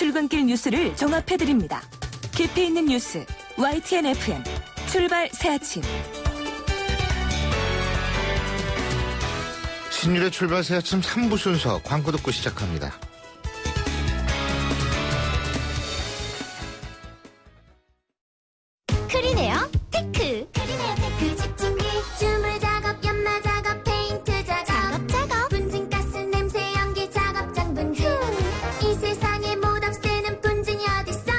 출근길 뉴스를 종합해드립니다. 깊이 있는 뉴스 YTN FM 출발 새아침. 신율의 출발 새아침 3부 순서 광고 듣고 시작합니다. 크리네어 테크. 크리네어 테크 집중기 주물 작업 연마 작업 페인트 작업 분진가스 냄새 연기 작업장 분진 이 세상에 못 없애는 분진이 어딨어.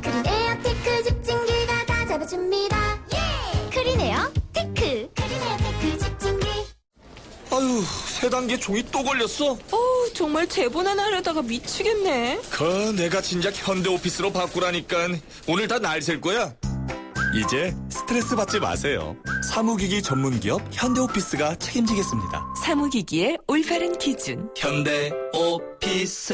크리네어 테크 집중기가 다 잡아줍니다. 예! 크리네어 테크. 크리네어 테크 집중기. 아유, 세 단계 종이 또 걸렸어? 정말 제보나 하려다가 미치겠네. 내가 진작 현대오피스로 바꾸라니까. 오늘 다 날 셀 거야. 이제 스트레스 받지 마세요. 사무기기 전문기업 현대오피스가 책임지겠습니다. 사무기기의 올바른 기준. 현대오피스.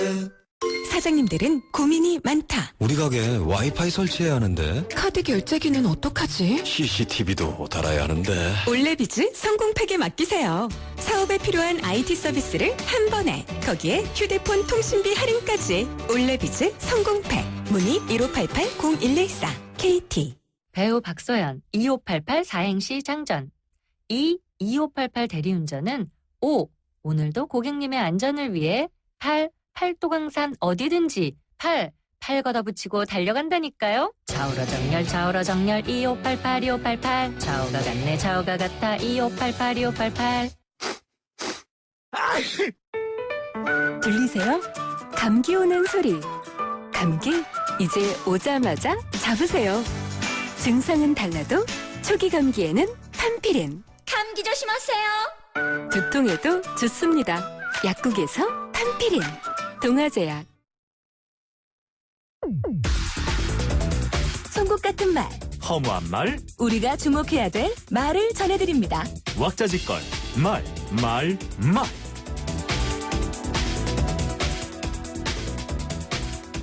사장님들은 고민이 많다. 우리 가게 와이파이 설치해야 하는데 카드 결제기는 어떡하지? CCTV도 달아야 하는데 올레비즈 성공팩에 맡기세요. 사업에 필요한 IT 서비스를 한 번에, 거기에 휴대폰 통신비 할인까지. 올레비즈 성공팩. 문의 1588-0114 KT. 배우 박소연 2588 사행시 장전. 2588 대리운전은 오늘도 고객님의 안전을 위해 팔도강산 어디든지 팔 걷어붙이고 달려간다니까요. 좌우로 정렬 2588 좌우가 같네 좌우가 같아 2588 들리세요? 감기 오는 소리. 감기 이제 오자마자 잡으세요. 증상은 달라도 초기 감기에는 판피린. 감기 조심하세요. 두통에도 좋습니다. 약국에서 판피린. 동아제약. 송곳 같은 말, 허무한 말, 우리가 주목해야 될 말을 전해드립니다. 왁자지껄, 말.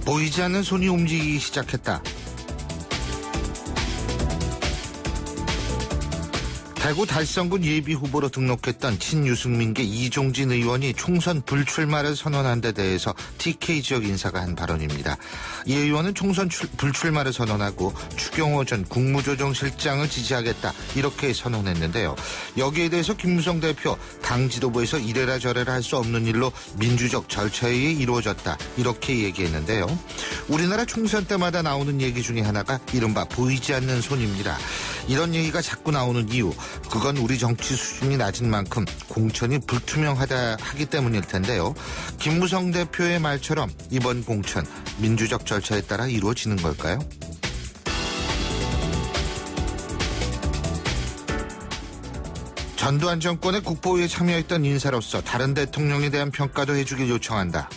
보이지 않는 손이 움직이기 시작했다. 대구 달성군 예비후보로 등록했던 친유승민계 이종진 의원이 총선 불출마를 선언한 데 대해서 TK 지역 인사가 한 발언입니다. 이 의원은 총선 불출마를 선언하고 추경호 전 국무조정실장을 지지하겠다, 이렇게 선언했는데요. 여기에 대해서 김무성 대표, 당 지도부에서 이래라 저래라 할 수 없는 일로 민주적 절차에 의해 이루어졌다, 이렇게 얘기했는데요. 우리나라 총선 때마다 나오는 얘기 중에 하나가 이른바 보이지 않는 손입니다. 이런 얘기가 자꾸 나오는 이유, 그건 우리 정치 수준이 낮은 만큼 공천이 불투명하다 하기 때문일 텐데요. 김무성 대표의 말처럼 이번 공천 민주적 절차에 따라 이루어지는 걸까요? 전두환 정권의 국보위에 참여했던 인사로서 다른 대통령에 대한 평가도 해주길 요청한다.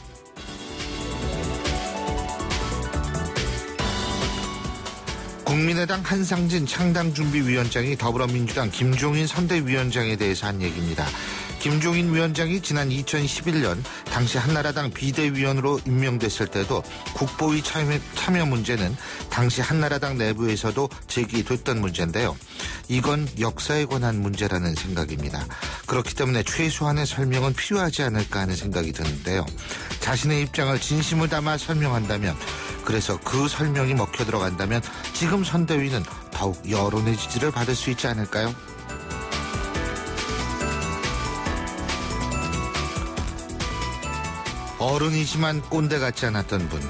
국민의당 한상진 창당준비위원장이 더불어민주당 김종인 선대위원장에 대해서 한 얘기입니다. 김종인 위원장이 지난 2011년 당시 한나라당 비대위원으로 임명됐을 때도 국보위 참여 문제는 당시 한나라당 내부에서도 제기됐던 문제인데요. 이건 역사에 관한 문제라는 생각입니다. 그렇기 때문에 최소한의 설명은 필요하지 않을까 하는 생각이 드는데요. 자신의 입장을 진심을 담아 설명한다면, 그래서 그 설명이 먹혀 들어간다면 지금 선대위는 더욱 여론의 지지를 받을 수 있지 않을까요? 어른이지만 꼰대 같지 않았던 분,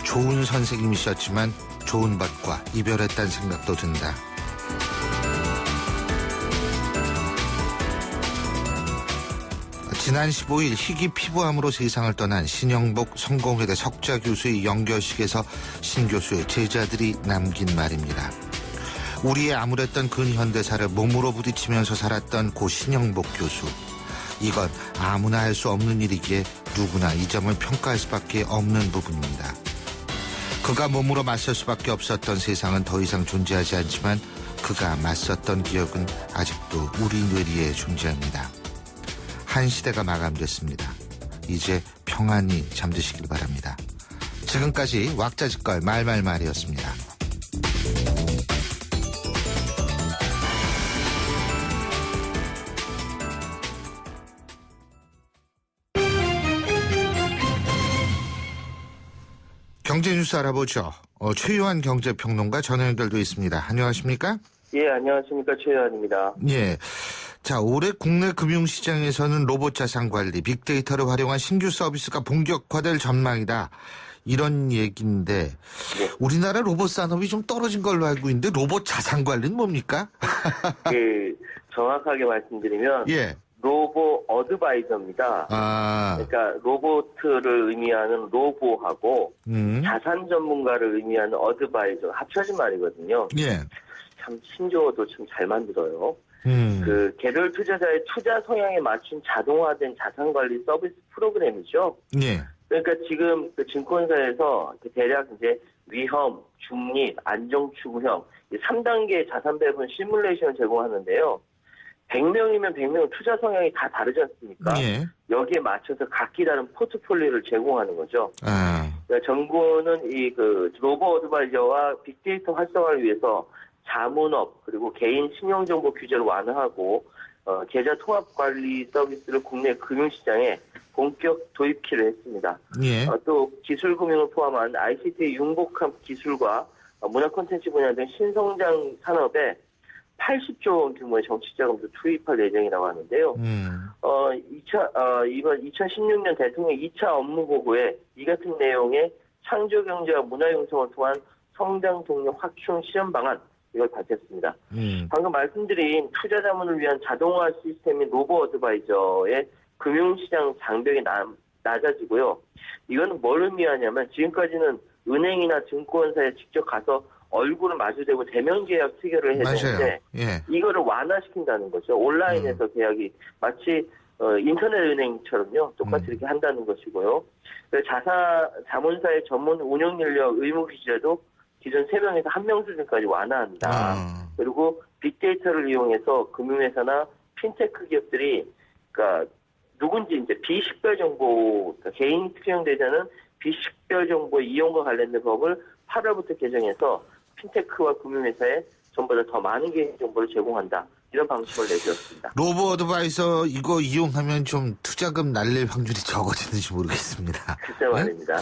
좋은 선생님이셨지만 좋은 것과 이별했다는 생각도 든다. 지난 15일 희귀 피부암으로 세상을 떠난 신영복 성공회대 석좌 교수의 영결식에서 신 교수의 제자들이 남긴 말입니다. 우리의 암울했던 근현대사를 몸으로 부딪히면서 살았던 고 신영복 교수. 이건 아무나 할 수 없는 일이기에 누구나 이 점을 평가할 수밖에 없는 부분입니다. 그가 몸으로 맞설 수밖에 없었던 세상은 더 이상 존재하지 않지만 그가 맞섰던 기억은 아직도 우리 뇌리에 존재합니다. 한 시대가 마감됐습니다. 이제 평안히 잠드시길 바랍니다. 지금까지 왁자지껄 말말말이었습니다. 경제 뉴스 알아보죠. 최유한 경제평론가 전화 연결돼 있습니다. 안녕하십니까? 예, 안녕하십니까. 최유한입니다. 예. 자, 올해 국내 금융시장에서는 로봇 자산 관리, 빅데이터를 활용한 신규 서비스가 본격화될 전망이다. 이런 얘기인데 우리나라 로봇 산업이 좀 떨어진 걸로 알고 있는데 로봇 자산 관리는 뭡니까? 정확하게 말씀드리면 예. 로보 어드바이저입니다. 그러니까 로봇을 의미하는 로보하고 자산 전문가를 의미하는 어드바이저 합쳐진 말이거든요. 예. 참 신조어도 참 잘 만들어요. 그 개별 투자자의 투자 성향에 맞춘 자동화된 자산 관리 서비스 프로그램이죠. 예. 그러니까 지금 그 증권사에서 대략 이제 위험, 중립, 안정 추구형 3단계 자산 배분 시뮬레이션을 제공하는데요. 100명이면 100명 투자 성향이 다 다르지 않습니까? 예. 여기에 맞춰서 각기 다른 포트폴리오를 제공하는 거죠. 그러니까 정부는 이 그 로보 어드바이저와 빅데이터 활성화를 위해서 자문업 그리고 개인 신용정보 규제를 완화하고 계좌 통합 관리 서비스를 국내 금융시장에 본격 도입키를 했습니다. 예. 또 기술금융을 포함한 ICT 융복합 기술과 문화 콘텐츠 분야 등 신성장 산업에 80조 원 규모의 정치자금도 투입할 예정이라고 하는데요. 이번 2016년 대통령 2차 업무보고에 이 같은 내용의 창조경제와 문화융성을 통한 성장 동력 확충 실현 방안 이걸 밝혔습니다. 방금 말씀드린 투자 자문을 위한 자동화 시스템인 로보 어드바이저의 금융시장 장벽이 낮아지고요. 이거는 뭘 의미하냐면 지금까지는 은행이나 증권사에 직접 가서 얼굴을 마주대고 대면 계약 체결을 해야 되는데 예. 이거를 완화시킨다는 거죠. 온라인에서 계약이 마치 인터넷 은행처럼요. 똑같이 이렇게 한다는 것이고요. 자문사의 전문 운영 인력 의무 규제도 기존 3명에서 1명 수준까지 완화한다. 그리고 빅데이터를 이용해서 금융회사나 핀테크 기업들이 그러니까 누군지 이제 비식별 정보, 그러니까 개인 투명되자는 비식별 정보의 이용과 관련된 법을 8월부터 개정해서 핀테크와 금융회사에 전보다 더 많은 개인 정보를 제공한다. 이런 방침을 내세웠습니다. 로보 어드바이저 이거 이용하면 좀 투자금 날릴 확률이 적어지는지 모르겠습니다. 글쎄 말입니다.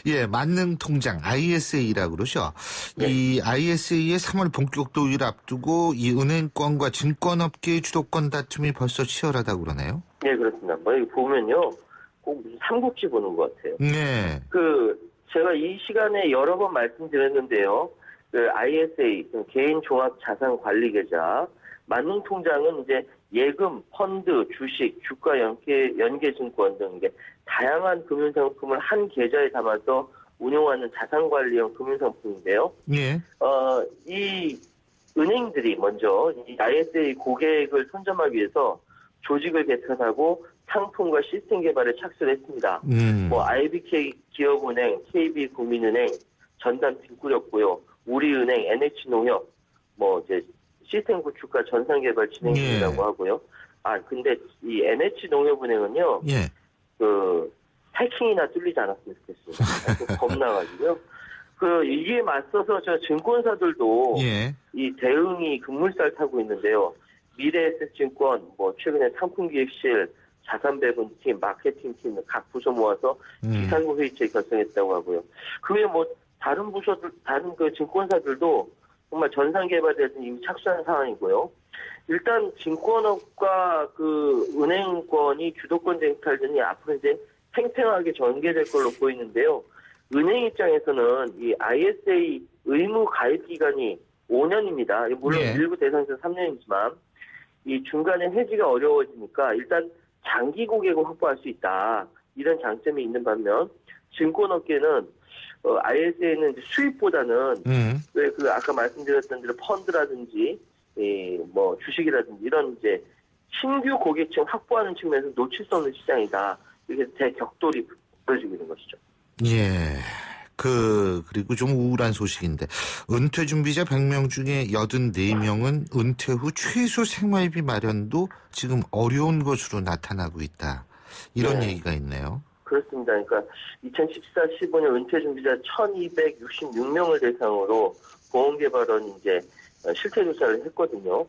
예, 만능 통장 ISA라고 그러죠. 네. 이 ISA의 3월 본격 도입을 앞두고 이 은행권과 증권업계의 주도권 다툼이 벌써 치열하다고 그러네요. 네, 그렇습니다. 뭐 여기 보면요, 꼭 무슨 삼국지 보는 것 같아요. 네. 제가 이 시간에 여러 번 말씀드렸는데요. ISA, 개인 종합 자산 관리 계좌, 만능 통장은 이제 예금, 펀드, 주식, 주가 연계 증권 등 이게 다양한 금융 상품을 한 계좌에 담아서 운용하는 자산 관리형 금융 상품인데요. 예. 이 은행들이 먼저 이 ISA 고객을 선점하기 위해서 조직을 개편하고 상품과 시스템 개발에 착수를 했습니다. IBK 기업은행, KB국민은행, 전담팀 꾸렸고요. 우리은행, NH농협, 이제 시스템 구축과 전산 개발 진행 중이라고 하고요. 근데 이 NH농협은행은요, 예. 해킹이나 뚫리지 않았으면 좋겠습니다. 겁나가지고요. 이에 맞서서 증권사들도 예. 이 대응이 급물살 타고 있는데요. 미래에셋증권, 최근에 상품기획실, 자산배분팀, 마케팅팀 각 부서 모아서 비상구 회의체 결성했다고 하고요. 그 외에 다른 부서들, 다른 증권사들도 정말 전산 개발에 대해서 이미 착수한 상황이고요. 일단 증권업과 은행권이 주도권 쟁탈전이 앞으로 이제 팽팽하게 전개될 걸로 보이는데요. 은행 입장에서는 이 ISA 의무 가입 기간이 5년입니다. 물론 일부 대상에서 3년이지만 이 중간에 해지가 어려워지니까 일단 장기 고객을 확보할 수 있다. 이런 장점이 있는 반면 증권업계는 ISA는 수입보다는 왜 아까 말씀드렸던 대로 펀드라든지 주식이라든지 이런 이제 신규 고객층 확보하는 측면에서 놓칠 수 없는 시장이다. 이렇게 대격돌이 벌어지고 있는 것이죠. 예. 그리고 좀 우울한 소식인데 은퇴 준비자 100명 중에 84명은 은퇴 후 최소 생활비 마련도 지금 어려운 것으로 나타나고 있다. 이런 얘기가 있네요. 그렇습니다. 그러니까 2014-15년 은퇴 준비자 1,266명을 대상으로 보험개발원이 이제 실태 조사를 했거든요.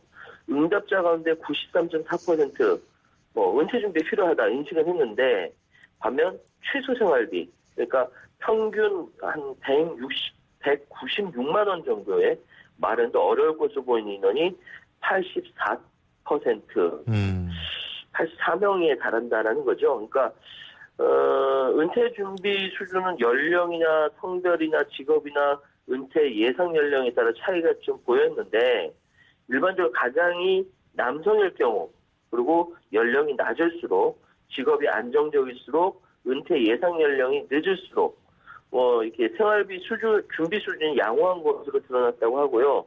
응답자 가운데 93.4% 은퇴 준비 필요하다 인식은 했는데 반면 최소 생활비 그러니까 평균 한 196만 원 정도의 마련도 어려울 것으로 보이는 인원이 84%, 84명에 달한다는 거죠. 그러니까 은퇴 준비 수준은 연령이나 성별이나 직업이나 은퇴 예상 연령에 따라 차이가 좀 보였는데 일반적으로 가장이 남성일 경우 그리고 연령이 낮을수록 직업이 안정적일수록 은퇴 예상 연령이 늦을수록 이렇게 생활비 준비 수준이 양호한 것으로 드러났다고 하고요.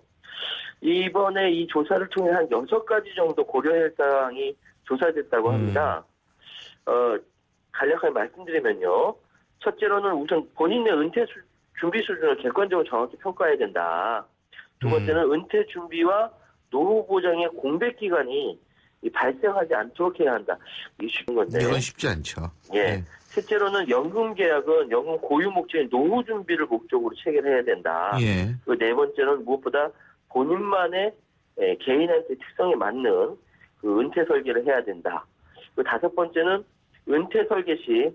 이번에 이 조사를 통해 한 6가지 정도 고려할 사항이 조사됐다고 합니다. 간략하게 말씀드리면요. 첫째로는 우선 본인의 은퇴 준비 수준을 객관적으로 정확히 평가해야 된다. 두 번째는 은퇴 준비와 노후 보장의 공백 기간이 발생하지 않도록 해야 한다. 이게 쉬운 건데. 이건 쉽지 않죠. 예. 셋째로는 연금 계약은 연금 고유 목적인 노후 준비를 목적으로 체결해야 된다. 예. 그 네 번째는 무엇보다 본인만의 개인한테 특성에 맞는 그 은퇴 설계를 해야 된다. 그 다섯 번째는 은퇴 설계 시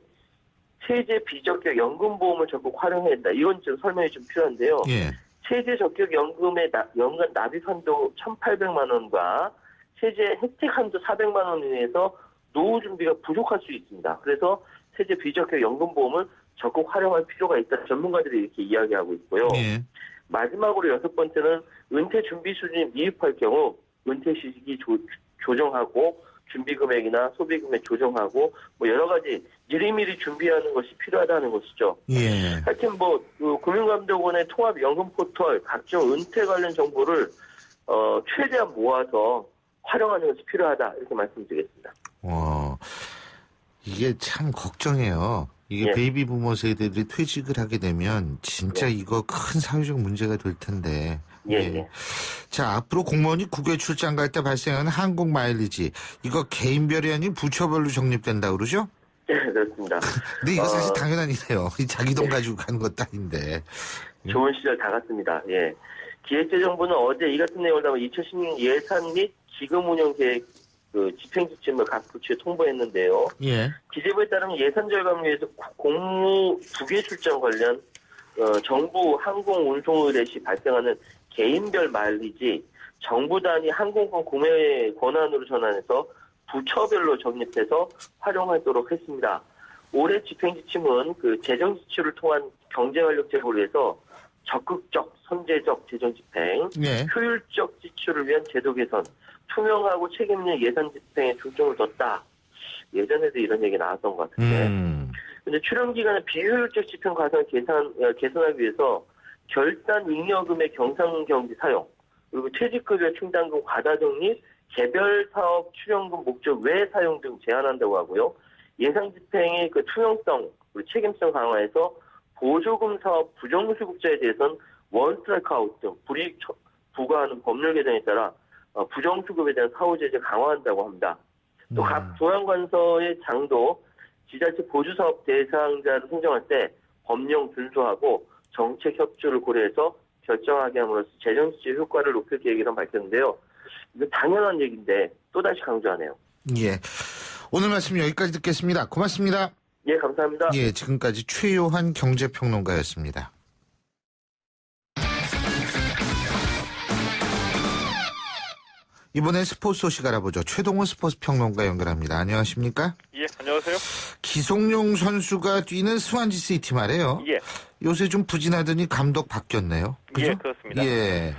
세제 비적격 연금보험을 적극 활용해야 된다. 이건 좀 설명이 좀 필요한데요. 예. 세제 적격 연금의 연간 납입 한도 1,800만 원과 세제 혜택 한도 400만 원에 의해서 노후 준비가 부족할 수 있습니다. 그래서 세제 비적격 연금보험을 적극 활용할 필요가 있다. 전문가들이 이렇게 이야기하고 있고요. 예. 마지막으로 6번째는 은퇴 준비 수준이 미흡할 경우 은퇴 시기 조정하고 준비 금액이나 소비 금액 조정하고 여러 가지 미리미리 준비하는 것이 필요하다는 것이죠. 예. 하여튼 그 금융감독원의 통합 연금 포털 각종 은퇴 관련 정보를 최대한 모아서 활용하는 것이 필요하다 이렇게 말씀드리겠습니다. 이게 참 걱정해요. 이게 예. 베이비 부모 세대들이 퇴직을 하게 되면 진짜 이거 큰 사회적 문제가 될 텐데. 예. 자, 앞으로 공무원이 국외 출장 갈 때 발생하는 항공 마일리지 이거 개인별이 아닌 부처별로 적립된다 그러죠? 네, 그렇습니다. 근데 이거 사실 당연한 일이에요. 자기 돈 가지고 가는 것도 아닌데. 좋은 시절 다 갔습니다. 예. 기획재정부는 어제 이 같은 내용을 담아 2016년 예산 및 기금 운영 계획 집행지침을 각 부처에 통보했는데요. 예. 기재부에 따르면 예산 절감을 위해서 공무 국외 출장 관련 정부 항공 운송 의뢰 시 발생하는 개인별 마일리지 정부 단위 항공권 구매 권한으로 전환해서 부처별로 적립해서 활용하도록 했습니다. 올해 집행지침은 그 재정 지출을 통한 경제 활력 제고를 위해서 적극적, 선제적 재정 집행, 예. 효율적 지출을 위한 제도 개선, 투명하고 책임 있는 예산 집행에 중점을 뒀다. 예전에도 이런 얘기 나왔던 것 같은데. 근데 출연 기간의 비효율적 집행 과정을 개선하기 위해서 결산 잉여금의 경상 경비 사용, 그리고 퇴직급여 충당금 과다 적립, 개별 사업 출연금 목적 외 사용 등 제한한다고 하고요. 예산 집행의 그 투명성, 그리고 책임성 강화해서 보조금 사업 부정수급자에 대해서는 원스트라이크 아웃 등 불이익 부과하는 법률 개정에 따라 부정수급에 대한 사후 제재 강화한다고 합니다. 또 각 조양관서의 장도 지자체 보조사업 대상자를 선정할 때 법령 준수하고 정책 협조를 고려해서 결정하게 함으로써 재정지출 효과를 높일 계획이라고 밝혔는데요. 이거 당연한 얘기인데 또다시 강조하네요. 예. 오늘 말씀 여기까지 듣겠습니다. 고맙습니다. 예, 감사합니다. 예, 지금까지 최요한 경제평론가였습니다. 이번에 스포츠 소식 알아보죠. 최동원 스포츠 평론가 연결합니다. 안녕하십니까? 예, 안녕하세요. 기성용 선수가 뛰는 스완지 시티 말이에요. 예. 요새 좀 부진하더니 감독 바뀌었네요. 그죠? 예, 그렇습니다. 예.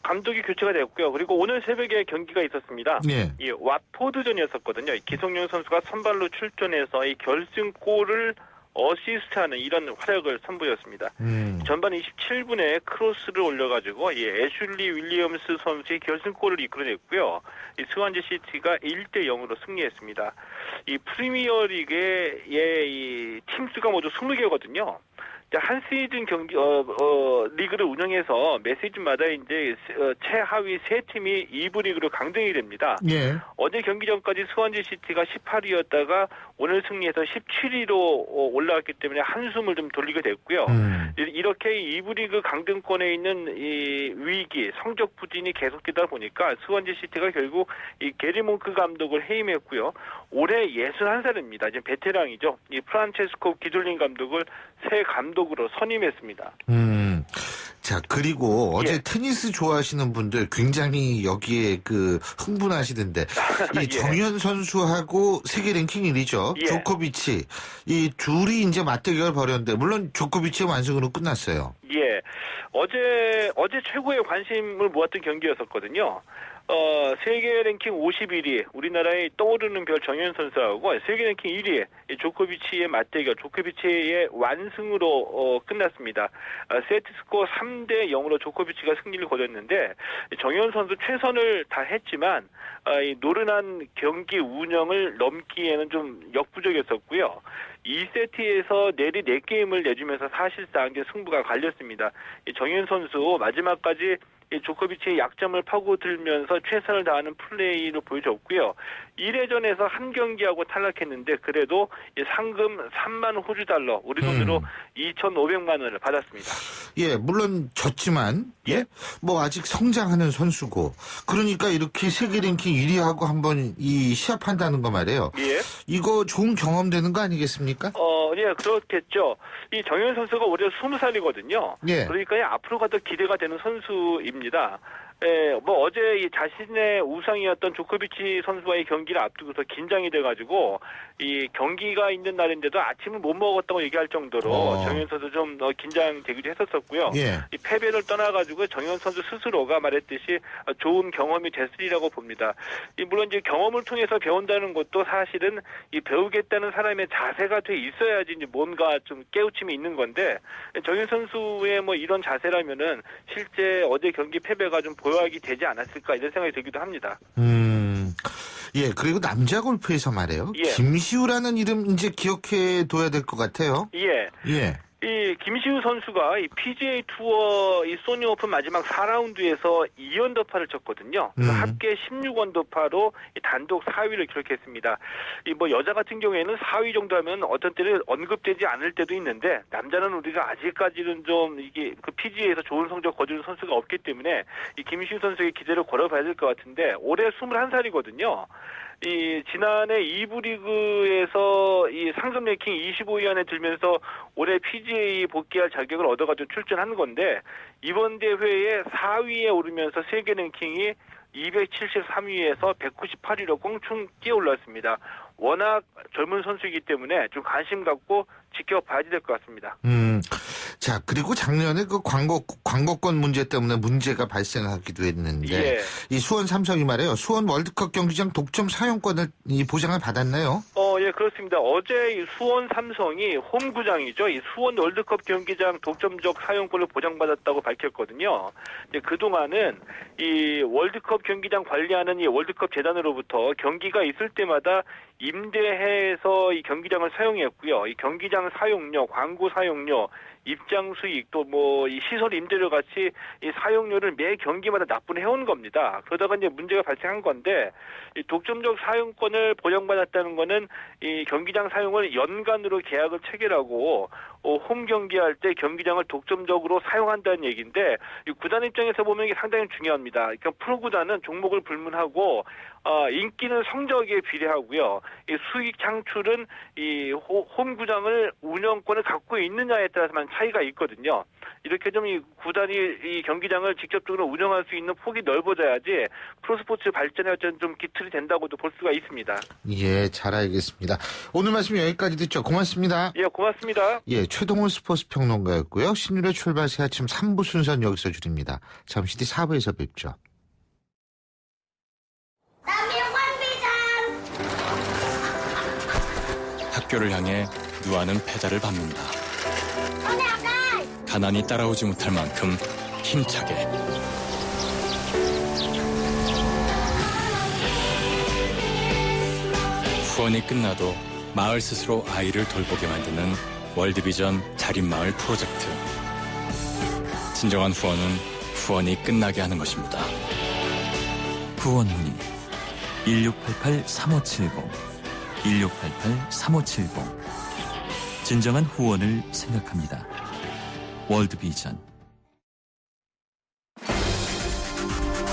감독이 교체가 됐고요. 그리고 오늘 새벽에 경기가 있었습니다. 예. 이 왓포드전이었었거든요. 기성용 선수가 선발로 출전해서 이 결승골을 어시스트하는 이런 활약을 선보였습니다. 전반 27분에 크로스를 올려가지고 애슐리 윌리엄스 선수의 결승골을 이끌어냈고요. 이 스완지 시티가 1대0으로 승리했습니다. 이 프리미어리그의 이 팀수가 모두 20개거든요. 한 시즌 경기 리그를 운영해서 매 시즌마다 이제 최하위 세 팀이 2부 리그로 강등이 됩니다. 예. 어제 경기 전까지 스완지 시티가 18위였다가 오늘 승리해서 17위로 올라왔기 때문에 한숨을 좀 돌리게 됐고요. 이렇게 2부 리그 강등권에 있는 이 위기, 성적 부진이 계속되다 보니까 스완지 시티가 결국 이 게리 몽크 감독을 해임했고요. 올해 61살입니다. 이제 베테랑이죠. 이 프란체스코 기돌린 감독을 새 감독으로 선임했습니다. 자, 그리고 어제 예. 테니스 좋아하시는 분들 굉장히 여기에 흥분하시던데, 이 예. 정현 선수하고 세계 랭킹 1위죠. 예. 조코비치. 이 둘이 이제 맞대결을 벌였는데, 물론 조코비치의 완승으로 끝났어요. 예. 어제 최고의 관심을 모았던 경기였었거든요. 세계 랭킹 51위, 우리나라의 떠오르는 별 정현 선수하고 세계 랭킹 1위, 조코비치의 맞대결, 조코비치의 완승으로 끝났습니다. 세트 스코어 3대 0으로 조코비치가 승리를 거뒀는데, 정현 선수 최선을 다했지만, 이 노련한 경기 운영을 넘기에는 좀 역부족했었고요. 2세트에서 내리 4게임을 내주면서 사실상 이제 승부가 갈렸습니다. 정현 선수 마지막까지 조코비치의 약점을 파고들면서 최선을 다하는 플레이를 보여줬고요. 1회전에서 한 경기하고 탈락했는데 그래도 상금 3만 호주 달러, 우리 돈으로 2,500만 원을 받았습니다. 예, 물론 졌지만, 예, 뭐 아직 성장하는 선수고, 그러니까 이렇게 세계 랭킹 1위하고 한번 시합한다는 거 말이에요. 예. 이거 좋은 경험 되는 거 아니겠습니까? 예, 그렇겠죠. 이 정현 선수가 올해 20살이거든요. 예. 그러니까 앞으로가 더 기대가 되는 선수입니다. 예, 뭐 어제 이 자신의 우상이었던 조코비치 선수와의 경기를 앞두고서 긴장이 돼가지고 이 경기가 있는 날인데도 아침을 못 먹었다고 얘기할 정도로 정현 선수 좀 긴장되기도 했었었고요. 예. 이 패배를 떠나가지고 정현 선수 스스로가 말했듯이 좋은 경험이 됐으리라고 봅니다. 물론 이제 경험을 통해서 배운다는 것도 사실은 이 배우겠다는 사람의 자세가 돼 있어야지 이제 뭔가 좀 깨우침이 있는 건데, 정현 선수의 뭐 이런 자세라면은 실제 어제 경기 패배가 좀 보약이 되지 않았을까 이런 생각이 들기도 합니다. 예, 그리고 남자 골프에서 말이에요. 예. 김시우라는 이름 이제 기억해 둬야 될 것 같아요. 예. 예. 이 김시우 선수가 이 PGA 투어 이 소니 오픈 마지막 4라운드에서 2언더파를 쳤거든요. 그래서 합계 16언더파로 단독 4위를 기록했습니다. 이 뭐 여자 같은 경우에는 4위 정도 하면 어떤 때는 언급되지 않을 때도 있는데, 남자는 우리가 아직까지는 좀 이게 그 PGA에서 좋은 성적 거두는 선수가 없기 때문에 이 김시우 선수의 기대를 걸어봐야 될 것 같은데, 올해 21살이거든요. 이 지난해 2부 리그에서 이 상금 랭킹 25위 안에 들면서 올해 PGA 복귀할 자격을 얻어가지고 출전한 건데, 이번 대회에 4위에 오르면서 세계 랭킹이 273위에서 198위로 꽁충 뛰어올랐습니다. 워낙 젊은 선수이기 때문에 좀 관심 갖고 지켜봐야 될 것 같습니다. 자, 그리고 작년에 그 광고권 문제 때문에 문제가 발생하기도 했는데, 예. 이 수원 삼성이 말이에요. 수원 월드컵 경기장 독점 사용권을 보장을 받았나요? 예, 그렇습니다. 어제 이 수원 삼성이 홈구장이죠. 이 수원 월드컵 경기장 독점적 사용권을 보장받았다고 밝혔거든요. 이제 그동안은 이 월드컵 경기장 관리하는 이 월드컵 재단으로부터 경기가 있을 때마다 임대해서 이 경기장을 사용했고요. 이 경기장 사용료, 광고 사용료, 입장 수익, 또 뭐 이 시설 임대료 같이 이 사용료를 매 경기마다 납부해온 겁니다. 그러다가 이제 문제가 발생한 건데, 이 독점적 사용권을 보장받았다는 거는 이 경기장 사용을 연간으로 계약을 체결하고 홈 경기할 때 경기장을 독점적으로 사용한다는 얘기인데, 이 구단 입장에서 보면 이게 상당히 중요합니다. 그러니까 프로구단은 종목을 불문하고 인기는 성적에 비례하고요. 이 수익 창출은 이 홈구장을 운영권을 갖고 있느냐에 따라서만 차이가 있거든요. 이렇게 좀 이 구단이 이 경기장을 직접적으로 운영할 수 있는 폭이 넓어져야지 프로스포츠 발전에 어떤 좀 기틀이 된다고도 볼 수가 있습니다. 예, 잘 알겠습니다. 오늘 말씀 여기까지 듣죠. 고맙습니다. 예, 고맙습니다. 예, 최동훈 스포츠 평론가였고요. 신율의 출발 새 아침 3부 순서는 여기서 줄입니다. 잠시 뒤 4부에서 뵙죠. 학교를 향해 누아는 페달을 밟는다. 가난이 따라오지 못할 만큼 힘차게. 후원이 끝나도 마을 스스로 아이를 돌보게 만드는 월드비전 자립마을 프로젝트. 진정한 후원은 후원이 끝나게 하는 것입니다. 후원 문의 1688-3570 1688-3570 진정한 후원을 생각합니다. 월드비전.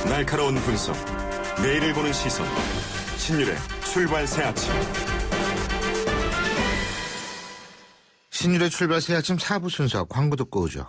날카로운 분석, 내일을 보는 시선, 신율의 출발 새 아침. 신율의 출발 새 아침 4부 순서 광고 듣고 오죠.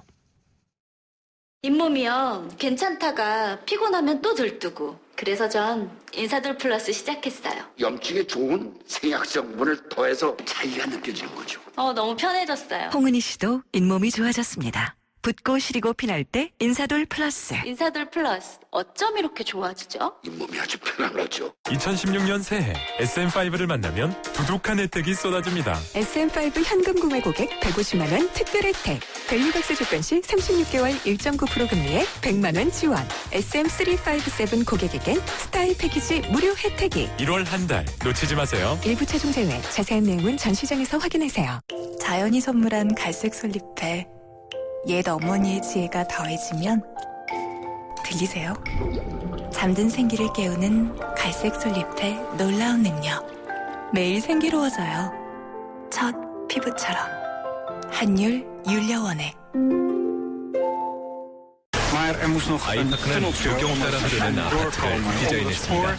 잇몸이요. 괜찮다가 피곤하면 또 들뜨고. 그래서 전 인사돌 플러스 시작했어요. 염증에 좋은 생약 성분을 더해서 차이가 느껴지는 거죠. 너무 편해졌어요. 홍은희 씨도 잇몸이 좋아졌습니다. 붓고 시리고 피날 때 인사돌 플러스. 인사돌 플러스. 어쩜 이렇게 좋아지죠? 잇몸이 아주 편안하죠. 2016년 새해 SM5를 만나면 두둑한 혜택이 쏟아집니다. SM5 현금 구매 고객 150만 원 특별 혜택. 밸류박스 조건 시 36개월 1.9% 금리에 100만 원 지원. SM357 고객에겐 스타일 패키지 무료 혜택이. 1월 한 달 놓치지 마세요. 일부 차종 제외. 자세한 내용은 전 시장에서 확인하세요. 자연이 선물한 갈색 솔잎에 옛 어머니의 지혜가 더해지면 들리세요? 잠든 생기를 깨우는 갈색 솔잎의 놀라운 능력. 매일 생기로워져요. 첫 피부처럼. 한율 윤려원액. 아이파크는 조경 따라 흐르는 아파트를 디자인했습니다.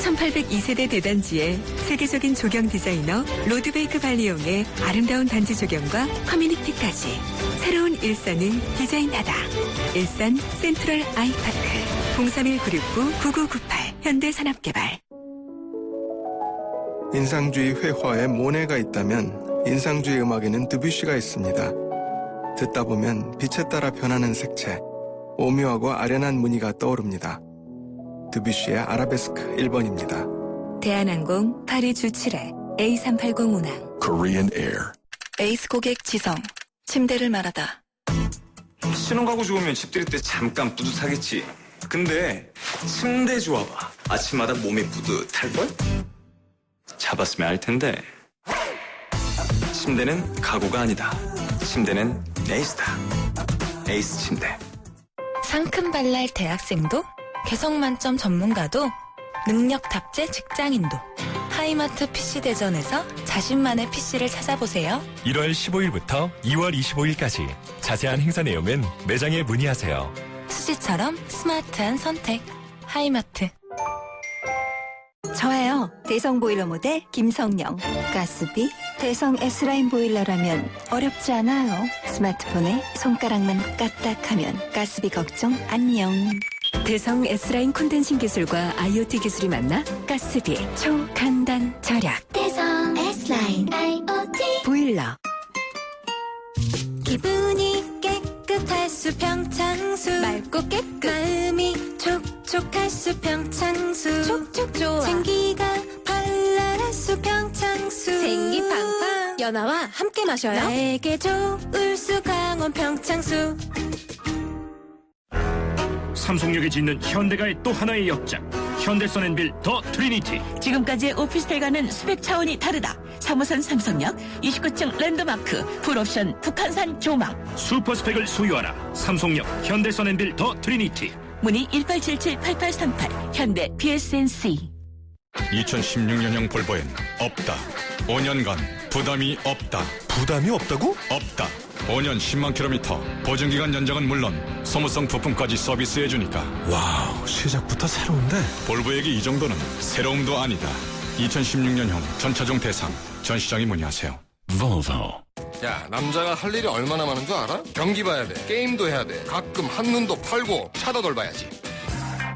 1802세대 대단지에 세계적인 조경 디자이너 로드베이크 발리용의 아름다운 단지 조경과 커뮤니티까지 새로운 일산을 디자인하다. 일산 센트럴 아이파크 031-969-9998 현대산업개발. 인상주의 회화에 모네가 있다면 인상주의 음악에는 드뷔시가 있습니다. 듣다 보면 빛에 따라 변하는 색채, 오묘하고 아련한 무늬가 떠오릅니다. 드뷔시의 아라베스크 1번입니다. 대한항공 파리 주7회 A380 운항. Korean Air. 에이스 고객 지성. 침대를 말하다. 신혼가구 좋으면 집들이 때 잠깐 뿌듯하겠지. 근데 침대 좋아봐. 아침마다 몸이 뿌듯할걸? 잡았으면 알 텐데. 침대는 가구가 아니다. 침대는 에이스다. 에이스 침대. 상큼발랄 대학생도, 개성만점 전문가도, 능력답제 직장인도 하이마트 PC대전에서 자신만의 PC를 찾아보세요. 1월 15일부터 2월 25일까지 자세한 행사 내용은 매장에 문의하세요. 수지처럼 스마트한 선택. 하이마트. 저예요. 대성 보일러 모델 김성령. 가스비 대성 S라인 보일러라면 어렵지 않아요. 스마트폰에 손가락만 까딱하면 가스비 걱정 안녕. 대성 S라인 콘덴싱 기술과 IoT 기술이 만나 가스비 초간단 절약. 대성 S라인 IoT 보일러. 기분이 깨끗할 수 평창수. 맑고 깨끗. 마음이 촉촉할 수 평창수. 촉촉 좋아. 생기가 발랄할 수 평창수. 생기 팡팡. 연아와 함께 마셔요. 나에게 좋을 수 강원 평창수. 삼성역에 짓는 현대가의 또 하나의 역작, 현대선 앤빌 더 트리니티. 지금까지의 오피스텔과는 수백 차원이 다르다. 3호선 삼성역 29층 랜드마크 풀옵션 북한산 조망. 슈퍼스펙을 소유하라. 삼성역 현대선 앤빌 더 트리니티. 문의 1877-8838 현대 BSNC. 2016년형 볼보엔 없다. 5년간 부담이 없다. 부담이 없다고? 없다. 5년 10만 킬로미터, 보증기간 연장은 물론 소모성 부품까지 서비스해주니까. 와우, 시작부터 새로운데? 볼보에게 이 정도는 새로움도 아니다. 2016년형 전차종 대상, 전 시장에 문의하세요. Volvo. 야, 남자가 할 일이 얼마나 많은 줄 알아? 경기 봐야 돼, 게임도 해야 돼, 가끔 한눈도 팔고 차도 돌봐야지.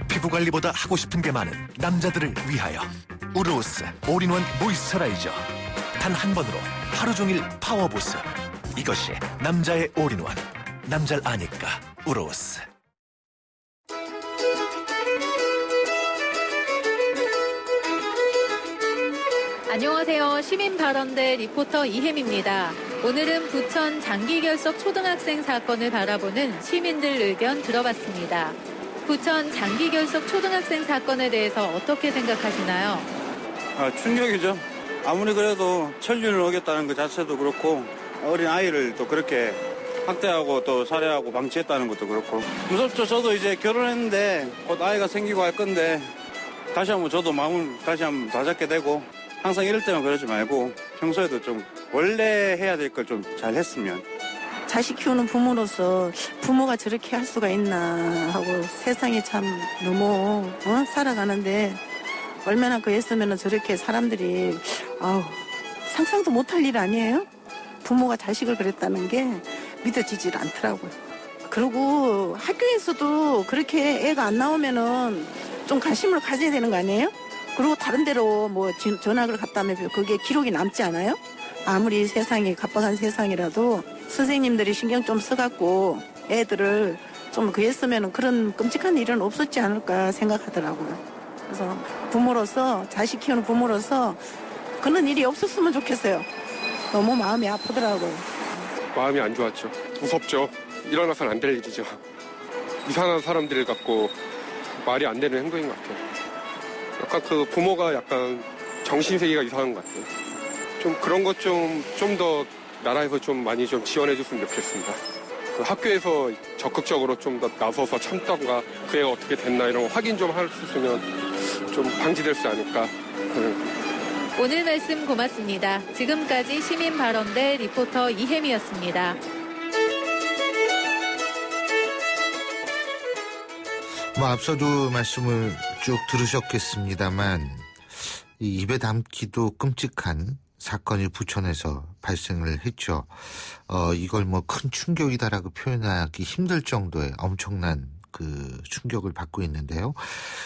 피부관리보다 하고 싶은 게 많은 남자들을 위하여 우르오스 올인원 모이스처라이저. 단 한 번으로 하루 종일 파워보스. 이것이 남자의 올인원. 남잘 아니까 우르오스. 안녕하세요. 시민발언대 리포터 이혜미입니다. 오늘은 부천 장기결석 초등학생 사건을 바라보는 시민들 의견 들어봤습니다. 부천 장기결석 초등학생 사건에 대해서 어떻게 생각하시나요? 충격이죠. 아무리 그래도 천륜을 어겼다는 것 자체도 그렇고 어린 아이를 또 그렇게 학대하고 또 살해하고 방치했다는 것도 그렇고 무섭죠. 저도 이제 결혼했는데 곧 아이가 생기고 할 건데 다시 한번 저도 마음을 다시 한번 다잡게 되고 항상 이럴 때만 그러지 말고 평소에도 좀 원래 해야 될 걸 좀 잘 했으면 자식 키우는 부모로서 부모가 저렇게 할 수가 있나 하고 세상이 참 너무 살아가는데 얼마나 그랬으면 저렇게 사람들이 상상도 못할 일 아니에요? 부모가 자식을 그랬다는 게 믿어지질 않더라고요. 그리고 학교에서도 그렇게 애가 안 나오면은 좀 관심을 가져야 되는 거 아니에요? 그리고 다른 데로 뭐 전학을 갔다면 그게 기록이 남지 않아요? 아무리 세상이 갑박한 세상이라도 선생님들이 신경 좀 써갖고 애들을 좀 그랬으면 그런 끔찍한 일은 없었지 않을까 생각하더라고요. 그래서 부모로서 자식 키우는 부모로서 그런 일이 없었으면 좋겠어요. 너무 마음이 아프더라고요. 마음이 안 좋았죠. 무섭죠. 일어나서는 안 될 일이죠. 이상한 사람들을 갖고 말이 안 되는 행동인 것 같아요. 약간 그 부모가 약간 정신세계가 이상한 것 같아요. 좀 그런 것 좀 더 나라에서 좀 많이 좀 지원해 줬으면 좋겠습니다. 그 학교에서 적극적으로 좀 더 나서서 참던가 그 애가 어떻게 됐나 이런 거 확인 좀 할 수 있으면 좀 방지될 수 않을까. 오늘 말씀 고맙습니다. 지금까지 시민발언대 리포터 이혜미였습니다. 앞서도 말씀을 쭉 들으셨겠습니다만 이 입에 담기도 끔찍한 사건이 부천에서 발생을 했죠. 이걸 뭐 큰 충격이다라고 표현하기 힘들 정도의 엄청난 그 충격을 받고 있는데요.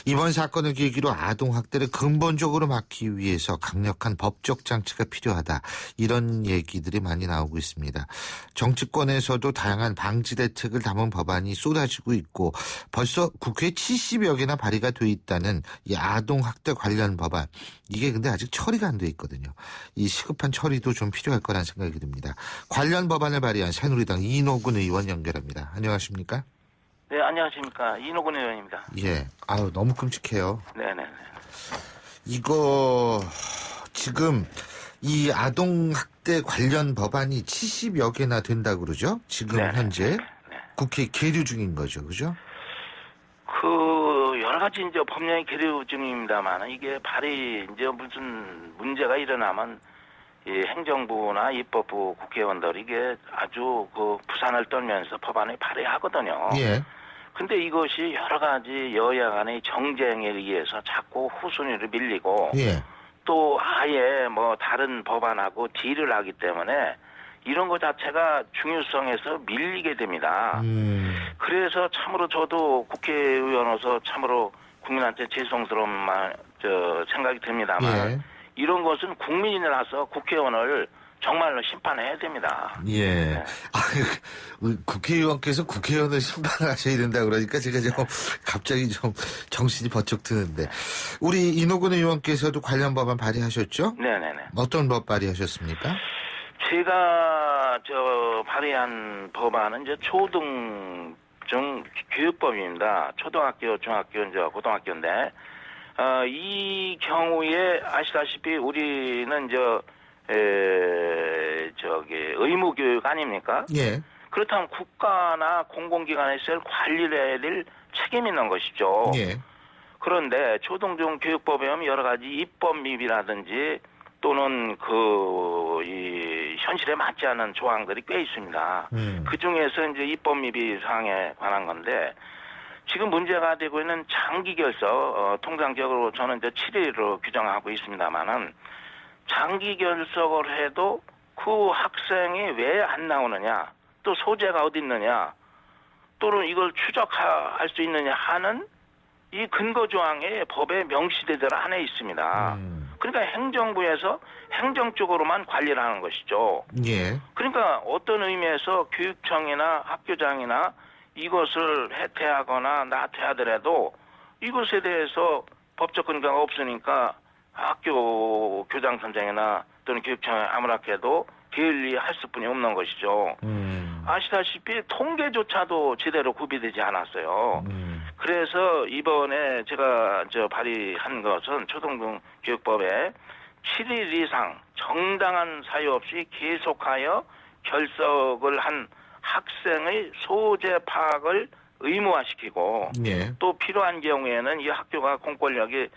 이번 사건을 계기로 아동학대를 근본적으로 막기 위해서 강력한 법적 장치가 필요하다. 이런 얘기들이 많이 나오고 있습니다. 정치권에서도 다양한 방지 대책을 담은 법안이 쏟아지고 있고 벌써 국회에 70여 개나 발의가 돼 있다는 이 아동학대 관련 법안. 이게 근데 아직 처리가 안 돼 있거든요. 이 시급한 처리도 좀 필요할 거란 생각이 듭니다. 관련 법안을 발의한 새누리당 이노근 의원 연결합니다. 안녕하십니까? 네, 안녕하십니까. 이노근 의원입니다. 예. 너무 끔찍해요. 네네. 이거, 지금, 이 아동학대 관련 법안이 70여 개나 된다고 그러죠? 지금 네네. 현재. 네. 국회에 계류 중인 거죠. 그죠? 여러 가지 이제 법령이 계류 중입니다만, 이게 발의, 이제 무슨 문제가 일어나면, 이 행정부나 입법부 국회의원들이 이게 아주 부산을 떨면서 법안을 발의하거든요. 예. 근데 이것이 여러 가지 여야 간의 정쟁에 의해서 자꾸 후순위로 밀리고 예. 또 아예 뭐 다른 법안하고 딜을 하기 때문에 이런 것 자체가 중요성에서 밀리게 됩니다. 그래서 참으로 저도 국회의원으로서 참으로 국민한테 죄송스러운 생각이 듭니다만 예. 이런 것은 국민이 나서 국회의원을 정말로 심판해야 됩니다. 예. 네. 국회의원께서 국회의원을 심판을 하셔야 된다 그러니까 제가 갑자기 좀 정신이 번쩍 드는데. 우리 이노근 의원께서도 관련 법안 발의하셨죠? 네네네. 어떤 법 발의하셨습니까? 제가 발의한 법안은 이제 초등 교육법입니다. 초등학교, 중학교, 이제 고등학교인데, 이 경우에 아시다시피 우리는 의무교육 아닙니까? 예. 그렇다면 국가나 공공기관에서 관리를 해야 될 책임이 있는 것이죠. 예. 그런데 초등중 교육법에 보면 여러 가지 입법 미비라든지 또는 이 현실에 맞지 않은 조항들이 꽤 있습니다. 그 중에서 이제 입법 미비 사항에 관한 건데 지금 문제가 되고 있는 장기 결석, 통상적으로 저는 이제 7일로 규정하고 있습니다만은 장기 결석을 해도 그 학생이 왜 안 나오느냐, 또 소재가 어디 있느냐, 또는 이걸 추적할 수 있느냐 하는 이 근거 조항에 법에 명시되도록 안에 있습니다. 그러니까 행정부에서 행정적으로만 관리를 하는 것이죠. 예. 그러니까 어떤 의미에서 교육청이나 학교장이나 이것을 해태하거나 나태하더라도 이것에 대해서 법적 근거가 없으니까 학교 교장 선생이나 또는 교육청에 아무렇게도 게을리할 수뿐이 없는 것이죠. 아시다시피 통계조차도 제대로 구비되지 않았어요. 그래서 이번에 제가 발의한 것은 초등중 교육법에 7일 이상 정당한 사유 없이 계속하여 결석을 한 학생의 소재 파악을 의무화시키고 예. 또 필요한 경우에는 이 학교가 공권력이